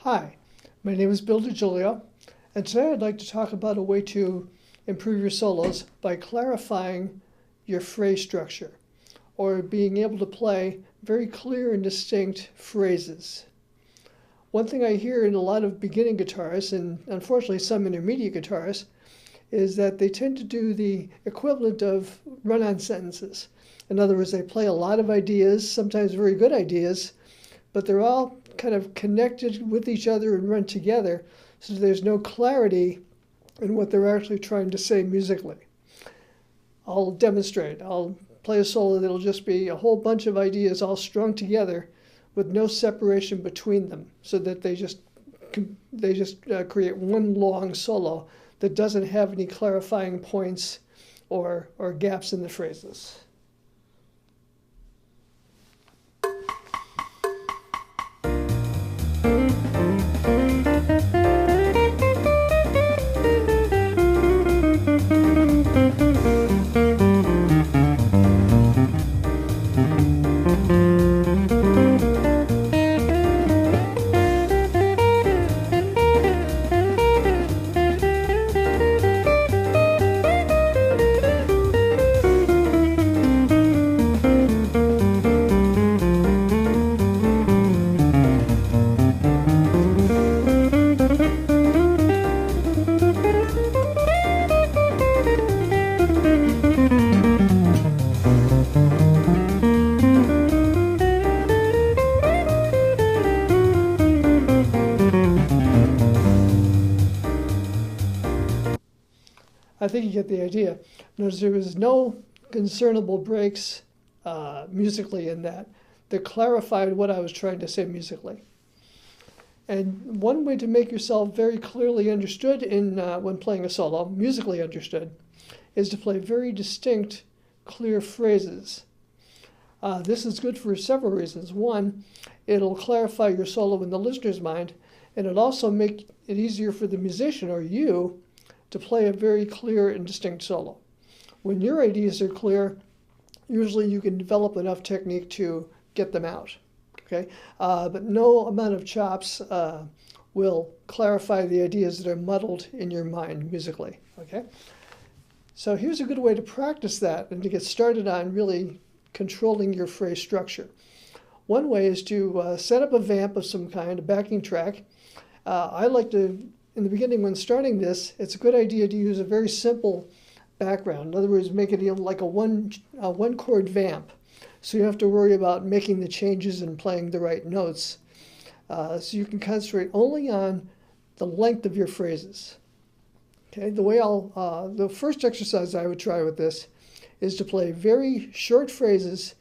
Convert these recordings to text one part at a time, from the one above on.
Hi, my name is Bill DiGiulio, and today I'd like to talk about a way to improve your solos by clarifying your phrase structure, or being able to play very clear and distinct phrases. One thing I hear in a lot of beginning guitarists, and unfortunately some intermediate guitarists, is that they tend to do the equivalent of run-on sentences. In other words, they play a lot of ideas, sometimes very good ideas, but they're all kind of connected with each other and run together, so there's no clarity in what they're actually trying to say musically. I'll demonstrate. I'll play a solo that'll just be a whole bunch of ideas all strung together with no separation between them, so that they just create one long solo that doesn't have any clarifying points or gaps in the phrases. I think you get the idea. Notice there was no discernible breaks musically in that clarified what I was trying to say musically. And one way to make yourself very clearly understood when playing a solo, musically understood, is to play very distinct, clear phrases. This is good for several reasons. One, it'll clarify your solo in the listener's mind, and it'll also make it easier for the musician or you to play a very clear and distinct solo. When your ideas are clear, usually you can develop enough technique to get them out. Okay, but no amount of chops will clarify the ideas that are muddled in your mind musically. Okay, so here's a good way to practice that and to get started on really controlling your phrase structure. One way is to set up a vamp of some kind, a backing track. I like to, in the beginning when starting this, it's a good idea to use a very simple background. In other words, make it like a one chord vamp. So you don't have to worry about making the changes and playing the right notes. So you can concentrate only on the length of your phrases. Okay, the first exercise I would try with this is to play very short phrases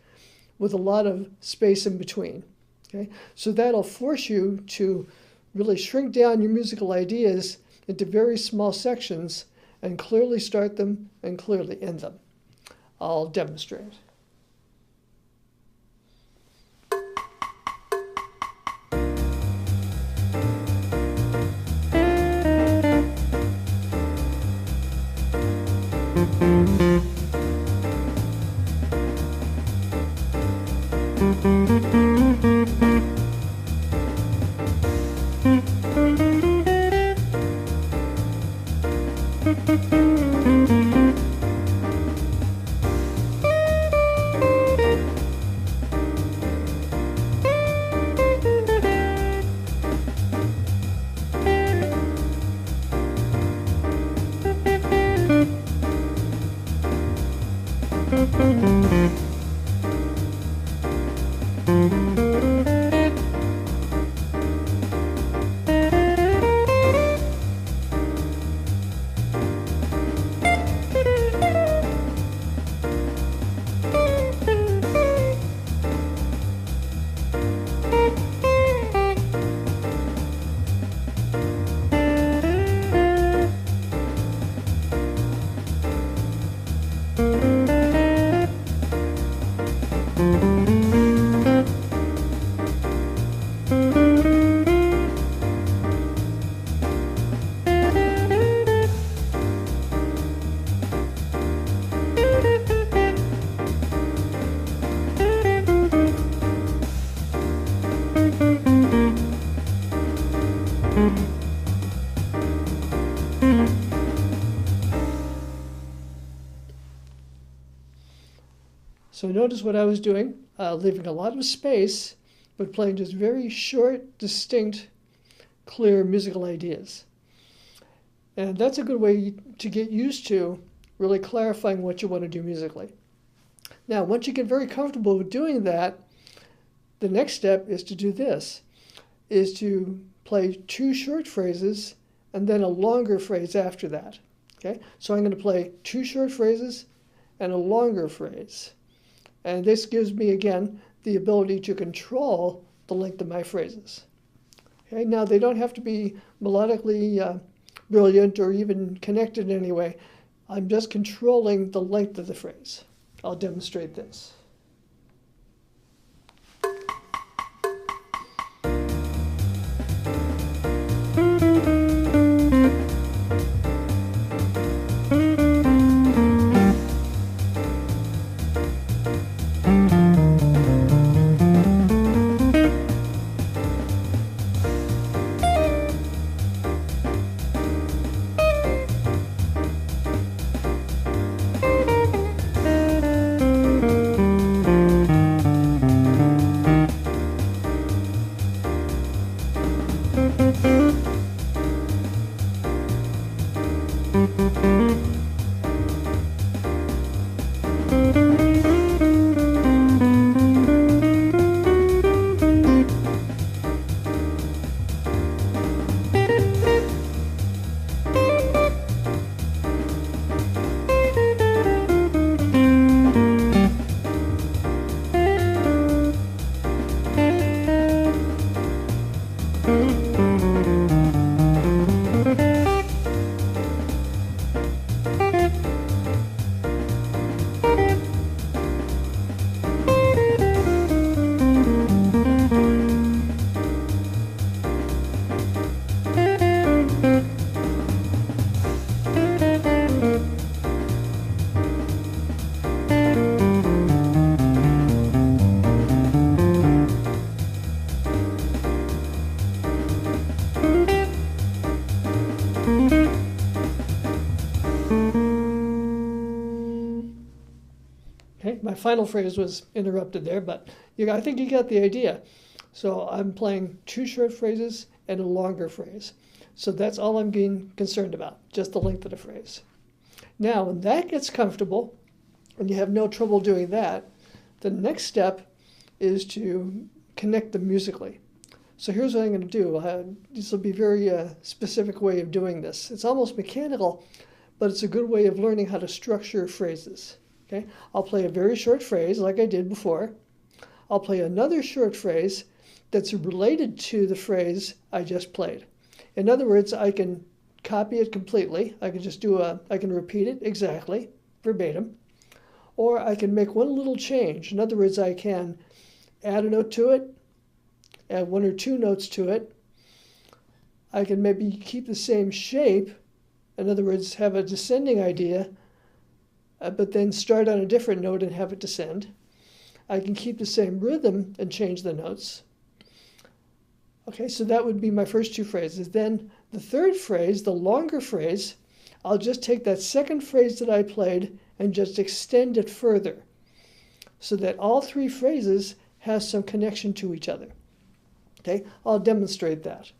with a lot of space in between. Okay, so that'll force you to really shrink down your musical ideas into very small sections and clearly start them and clearly end them. I'll demonstrate. So notice what I was doing, leaving a lot of space, but playing just very short, distinct, clear musical ideas. And that's a good way to get used to really clarifying what you want to do musically. Now, once you get very comfortable with doing that, the next step is to do this, is to play 2 short phrases and then a longer phrase after that. Okay? So I'm going to play 2 short phrases and a longer phrase. And this gives me, again, the ability to control the length of my phrases. Okay? Now, they don't have to be melodically brilliant or even connected in any way. I'm just controlling the length of the phrase. I'll demonstrate this. Okay, my final phrase was interrupted there, but I think you got the idea. So I'm playing 2 short phrases and a longer phrase. So that's all I'm being concerned about, just the length of the phrase. Now, when that gets comfortable, and you have no trouble doing that, the next step is to connect them musically. So here's what I'm going to do. This will be a very specific way of doing this. It's almost mechanical, but it's a good way of learning how to structure phrases. Okay? I'll play a very short phrase like I did before. I'll play another short phrase that's related to the phrase I just played. In other words, I can copy it completely. I can repeat it exactly, verbatim. Or I can make one little change. In other words, I can add a note to it, add 1 or 2 notes to it. I can maybe keep the same shape. In other words, have a descending idea, but then start on a different note and have it descend. I can keep the same rhythm and change the notes. Okay, so that would be my first 2 phrases. Then the third phrase, the longer phrase, I'll just take that second phrase that I played and just extend it further so that all 3 phrases have some connection to each other. Okay, I'll demonstrate that.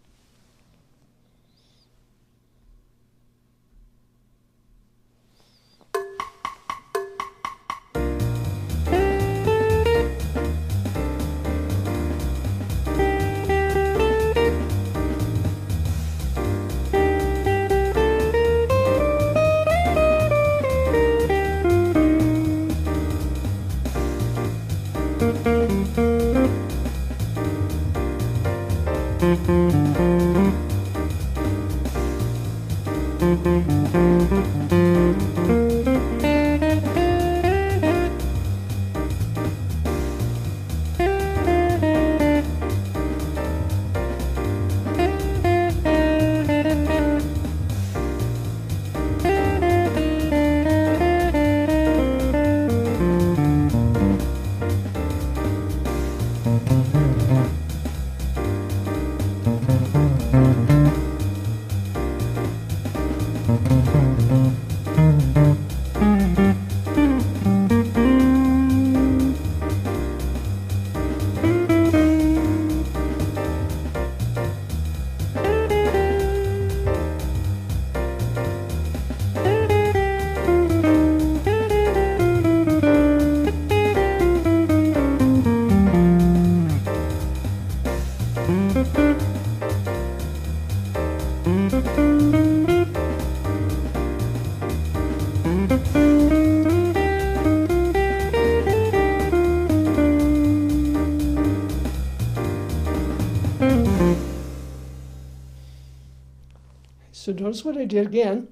So notice what I did again.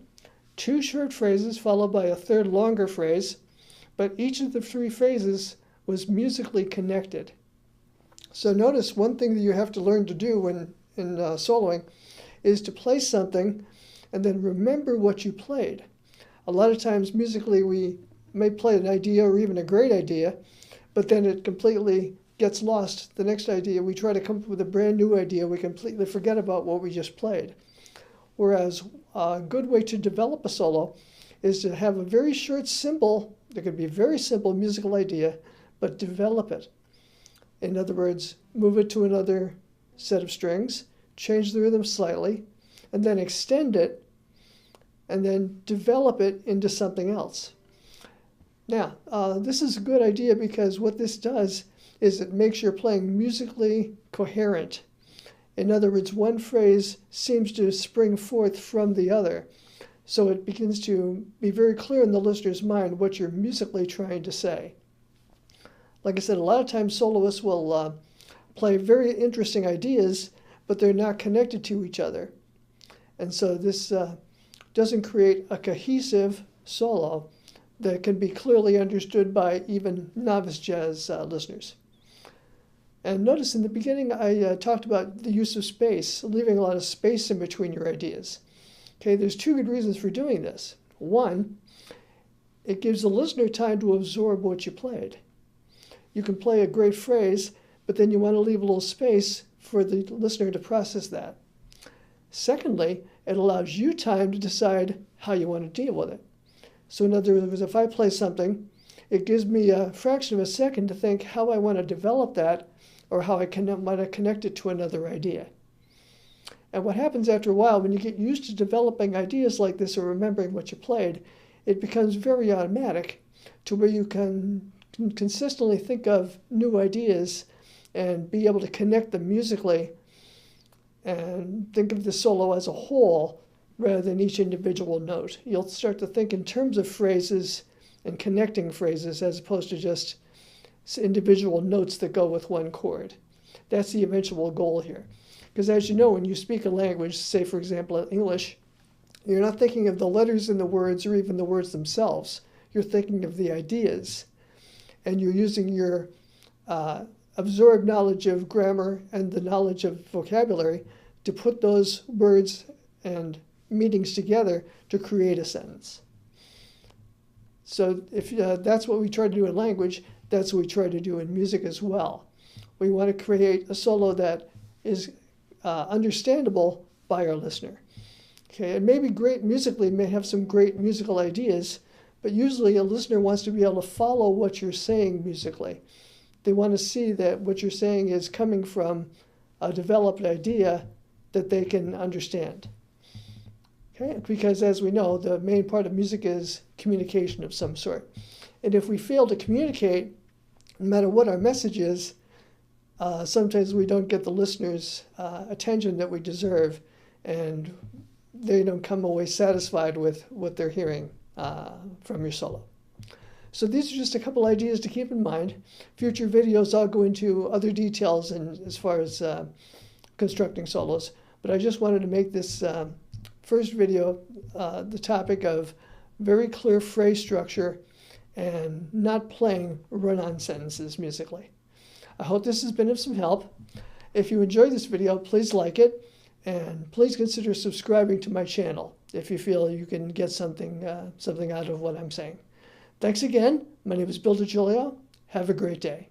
2 short phrases followed by a third longer phrase, but each of the 3 phrases was musically connected. So notice one thing that you have to learn to do when in soloing is to play something and then remember what you played. A lot of times musically we may play an idea or even a great idea, but then it completely gets lost. The next idea, we try to come up with a brand new idea, we completely forget about what we just played. Whereas a good way to develop a solo is to have a very short, simple, there could be a very simple musical idea, but develop it. In other words, move it to another set of strings, change the rhythm slightly, and then extend it, and then develop it into something else. Now, this is a good idea because what this does is it makes your playing musically coherent. In other words, one phrase seems to spring forth from the other. So it begins to be very clear in the listener's mind what you're musically trying to say. Like I said, a lot of times soloists will play very interesting ideas, but they're not connected to each other. And so this doesn't create a cohesive solo that can be clearly understood by even novice jazz listeners. And notice in the beginning I talked about the use of space, leaving a lot of space in between your ideas. Okay, there's 2 good reasons for doing this. One, it gives the listener time to absorb what you played. You can play a great phrase, but then you want to leave a little space for the listener to process that. Secondly, it allows you time to decide how you want to deal with it. So in other words, if I play something, it gives me a fraction of a second to think how I want to develop that or how I want to connect it to another idea. And what happens after a while, when you get used to developing ideas like this or remembering what you played, it becomes very automatic to where you can consistently think of new ideas and be able to connect them musically and think of the solo as a whole rather than each individual note. You'll start to think in terms of phrases and connecting phrases as opposed to just individual notes that go with one chord. That's the eventual goal here. Because as you know, when you speak a language, say for example English, you're not thinking of the letters in the words or even the words themselves. You're thinking of the ideas. And you're using your absorbed knowledge of grammar and the knowledge of vocabulary to put those words and meanings together to create a sentence. So if that's what we try to do in language, that's what we try to do in music as well. We want to create a solo that is understandable by our listener. Okay, it may be great musically, may have some great musical ideas, but usually a listener wants to be able to follow what you're saying musically. They want to see that what you're saying is coming from a developed idea that they can understand. Okay, because as we know, the main part of music is communication of some sort. And if we fail to communicate, no matter what our message is, sometimes we don't get the listener's attention that we deserve, and they don't come away satisfied with what they're hearing from your solo. So these are just a couple ideas to keep in mind. Future videos, I'll go into other details as far as constructing solos, but I just wanted to make this first video the topic of very clear phrase structure and not playing run-on sentences musically. I hope this has been of some help. If you enjoyed this video, please like it, and please consider subscribing to my channel if you feel you can get something out of what I'm saying. Thanks again. My name is Bill DiGiulio. Have a great day.